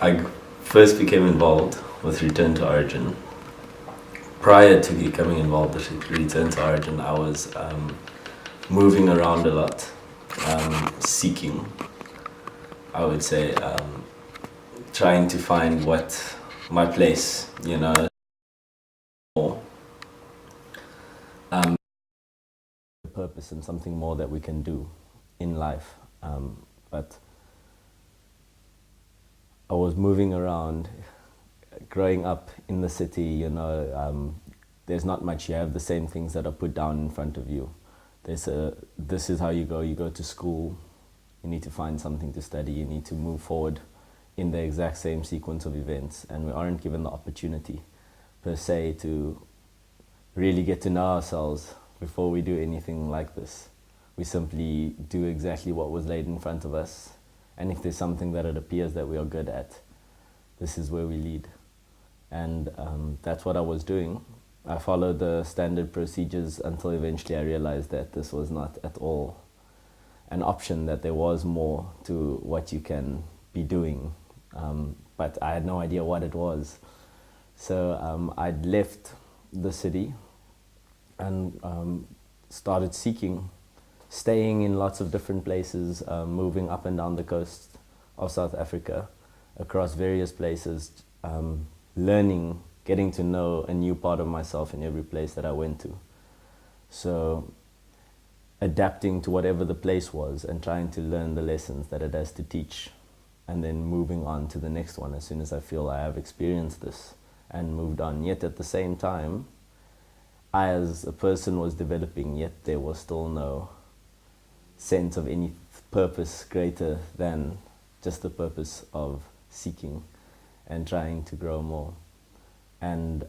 I first became involved with Return to Origin. Prior to becoming involved with Return to Origin, I was moving around a lot, seeking, I would say, trying to find what my place, more. Purpose and something more that we can do in life. But I was moving around, growing up in the city, there's not much. You have the same things that are put down in front of you. This is how you go to school, you need to find something to study, you need to move forward in the exact same sequence of events, and we aren't given the opportunity per se to really get to know ourselves before we do anything like this. We simply do exactly what was laid in front of us, and if there's something that it appears that we are good at, this is where we lead. And that's what I was doing. I followed the standard procedures until eventually I realized that this was not at all an option, that there was more to what you can be doing, but I had no idea what it was. So I'd left the city and started seeking, staying in lots of different places, moving up and down the coast of South Africa, across various places, learning, getting to know a new part of myself in every place that I went to. So adapting to whatever the place was and trying to learn the lessons that it has to teach, and then moving on to the next one as soon as I feel I have experienced this and moved on. Yet at the same time, I as a person was developing, yet there was still no sense of any purpose greater than just the purpose of seeking and trying to grow more. And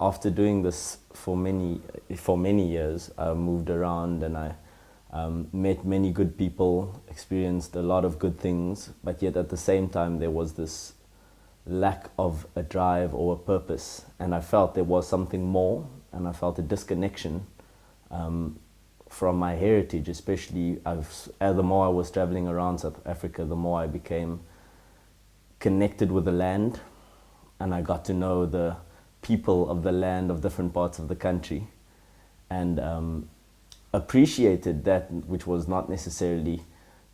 after doing this for many years, I moved around and I met many good people, experienced a lot of good things, but yet at the same time there was this lack of a drive or a purpose, and I felt there was something more, and I felt a disconnection from my heritage, especially the more I was traveling around South Africa, the more I became connected with the land, and I got to know the people of the land of different parts of the country, and appreciated that which was not necessarily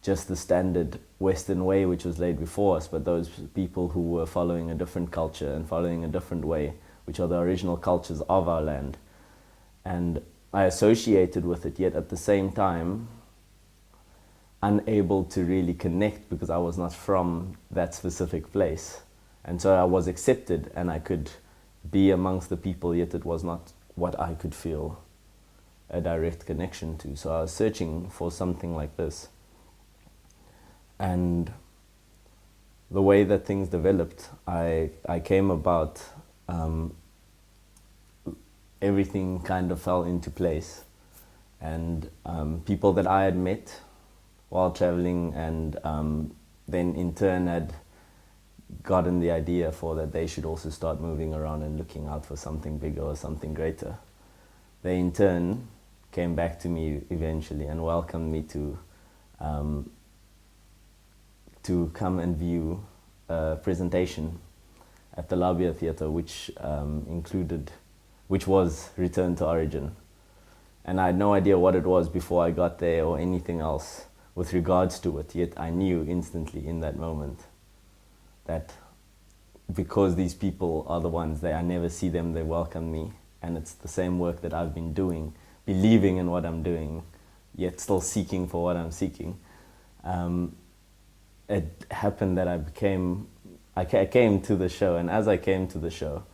just the standard Western way which was laid before us, but those people who were following a different culture and following a different way, which are the original cultures of our land. And I associated with it, yet at the same time unable to really connect because I was not from that specific place. And so I was accepted and I could be amongst the people, yet it was not what I could feel a direct connection to. So I was searching for something like this. And the way that things developed, I came about, everything kind of fell into place. And people that I had met while traveling, and then in turn had gotten the idea for that they should also start moving around and looking out for something bigger or something greater. They in turn came back to me eventually and welcomed me to come and view a presentation at the Labia Theatre, which was Return to Origin. And I had no idea what it was before I got there or anything else with regards to it, yet I knew instantly in that moment that because these people are the ones, I never see them, they welcome me, and it's the same work that I've been doing, believing in what I'm doing, yet still seeking for what I'm seeking. It happened that I came to the show, and as I came to the show,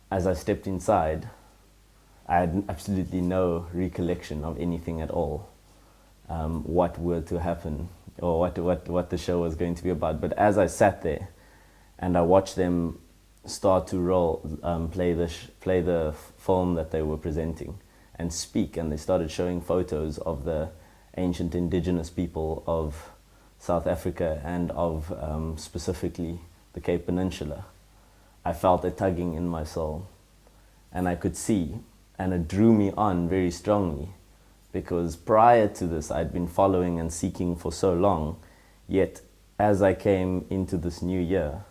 as I stepped inside, I had absolutely no recollection of anything at all, what were to happen or what the show was going to be about. But as I sat there and I watched them start to play the film that they were presenting and speak, and they started showing photos of the ancient indigenous people of South Africa and of specifically the Cape Peninsula, I felt a tugging in my soul, and I could see, and it drew me on very strongly, because prior to this I'd been following and seeking for so long, yet as I came into this new year,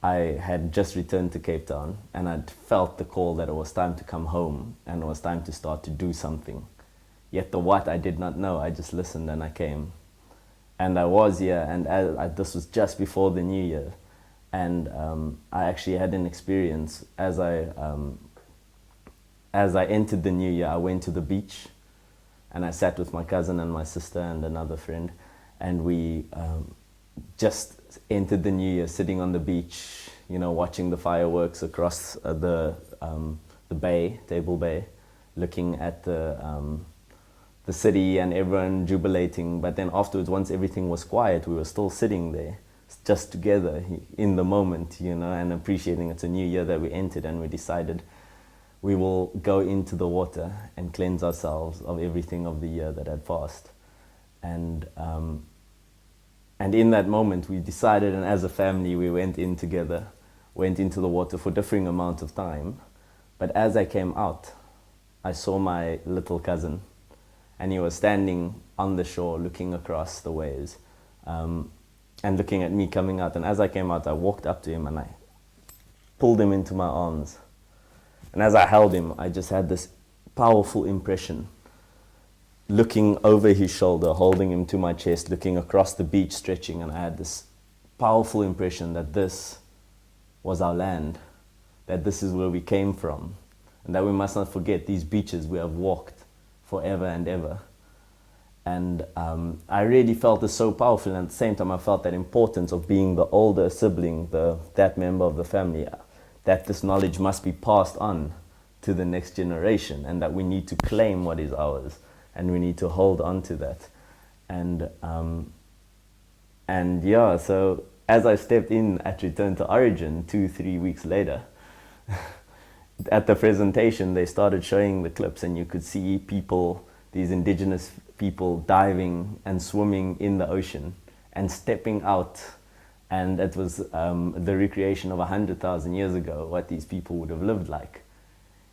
I had just returned to Cape Town and I'd felt the call that it was time to come home and it was time to start to do something. Yet the what I did not know, I just listened and I came. And I was here, and this was just before the new year. And I actually had an experience as I entered the new year. I went to the beach and I sat with my cousin and my sister and another friend, and we just entered the new year sitting on the beach, watching the fireworks across the bay, Table Bay, looking at the city and everyone jubilating. But then afterwards, once everything was quiet, we were still sitting there just together in the moment, and appreciating it's a new year that we entered, and we decided we will go into the water and cleanse ourselves of everything of the year that had passed. And in that moment we decided, and as a family we went in together, went into the water for differing amounts of time. But as I came out, I saw my little cousin, and he was standing on the shore looking across the waves, and looking at me coming out. And as I came out, I walked up to him and I pulled him into my arms. And as I held him, I just had this powerful impression, looking over his shoulder, holding him to my chest, looking across the beach, stretching, and I had this powerful impression that this was our land, that this is where we came from, and that we must not forget these beaches we have walked forever and ever. And I really felt this so powerful, and at the same time I felt that importance of being the older sibling, that member of the family, that this knowledge must be passed on to the next generation, and that we need to claim what is ours, and we need to hold on to that. And yeah, so as I stepped in at Returntoorigin 2-3 weeks later, at the presentation they started showing the clips, and you could see people, these indigenous people, diving and swimming in the ocean and stepping out. And it was the recreation of 100,000 years ago, what these people would have lived like.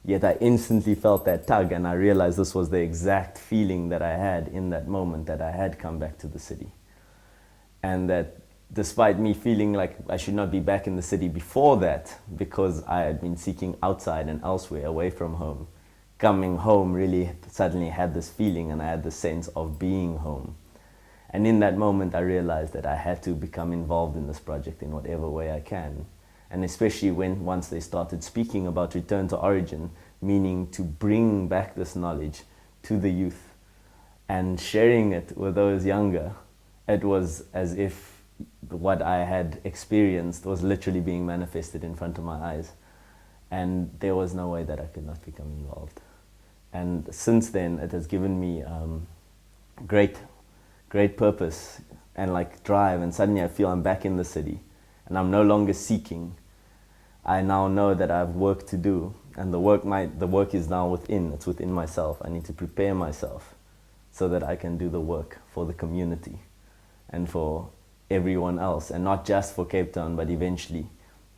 Yet I instantly felt that tug, and I realized this was the exact feeling that I had in that moment, that I had come back to the city. And that despite me feeling like I should not be back in the city before that, because I had been seeking outside and elsewhere away from home, coming home really suddenly had this feeling, and I had the sense of being home. And in that moment I realized that I had to become involved in this project in whatever way I can. And especially once they started speaking about Returntoorigin, meaning to bring back this knowledge to the youth and sharing it with those younger, it was as if what I had experienced was literally being manifested in front of my eyes. And there was no way that I could not become involved. And since then, it has given me great purpose and drive. And suddenly I feel I'm back in the city, and I'm no longer seeking. I now know that I have work to do, and the work is now within. It's within myself. I need to prepare myself so that I can do the work for the community and for everyone else, and not just for Cape Town, but eventually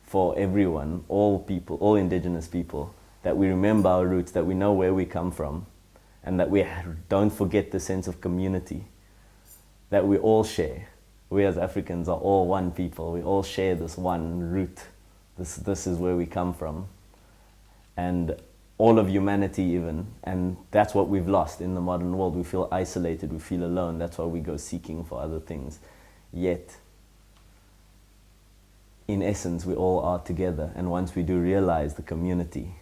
for everyone, all people, all indigenous people, that we remember our roots, that we know where we come from, and that we don't forget the sense of community that we all share. We as Africans are all one people. We all share this one root. This is where we come from. And all of humanity even. And that's what we've lost in the modern world. We feel isolated, we feel alone. That's why we go seeking for other things. Yet, in essence, we all are together. And once we do realize the community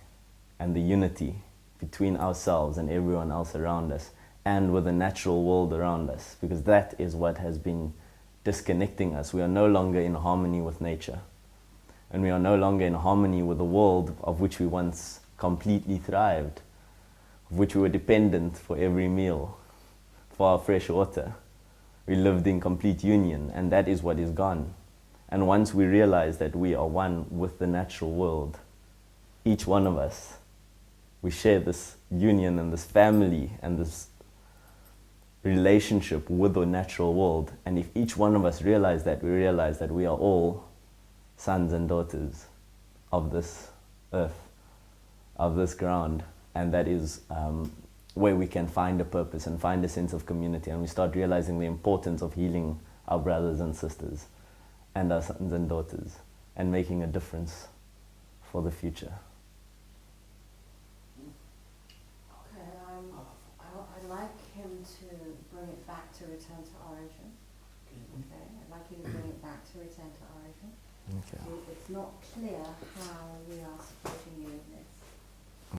and the unity between ourselves and everyone else around us, and with the natural world around us, because that is what has been disconnecting us. We are no longer in harmony with nature, and we are no longer in harmony with the world of which we once completely thrived, of which we were dependent for every meal, for our fresh water. We lived in complete union, and that is what is gone. And once we realize that we are one with the natural world, each one of us, we share this union and this family and this relationship with the natural world. And if each one of us realize that, we realize that we are all sons and daughters of this earth, of this ground, and that is where we can find a purpose and find a sense of community, and we start realizing the importance of healing our brothers and sisters and our sons and daughters and making a difference for the future. Okay, I'd like him to bring it back to Return to Origin. Okay, I'd like you to bring it back to Return to Origin. Okay. It's not clear how we are supporting you in this.